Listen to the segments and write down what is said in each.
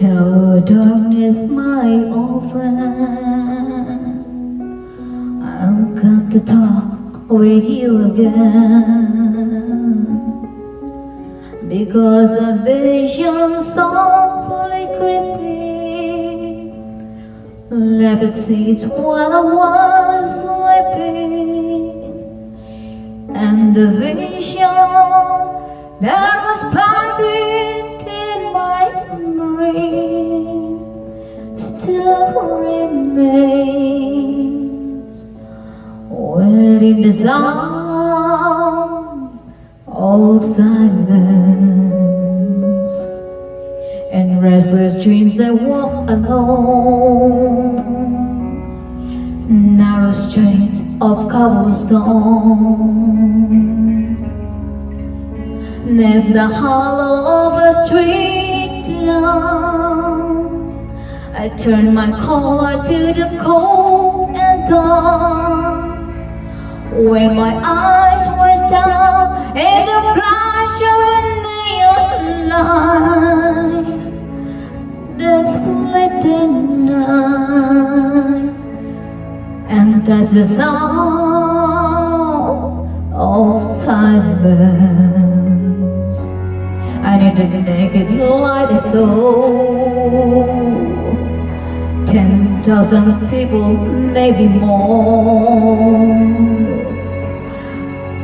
Hello, darkness, my old friend. I've come to talk with you again, because a vision softly creeping left its seeds while I was sleeping, and the vision that was planted in my brain still remains, waiting the sound of silence. And restless dreams I walk alone, narrow streets of cobblestone. Neath the hollow of a street lamp, I turned my collar to the cold and dark, where my eyes were starved in the flash of a neon light that split the night. And that's the sound of silence. I need a naked light I saw 10,000 people, maybe more.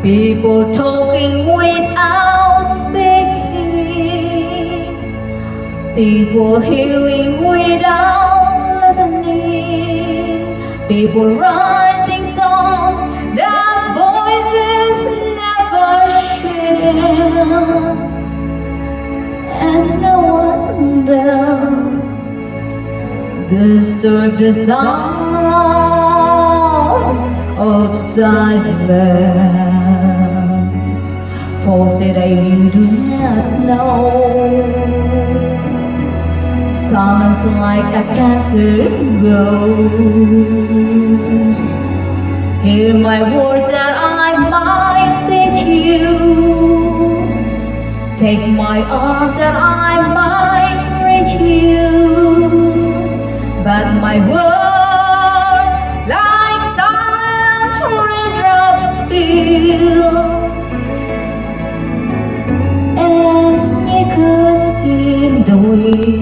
People talking without speaking, people hearing without listening, people writing songs that voices never share, and no one there disturb the sound of silence. For say that you do not know, silence like a cancer grows. Hear my words that I might teach you, take my arms that I might reach you, but my words like silent raindrops feel, and you could hear the wind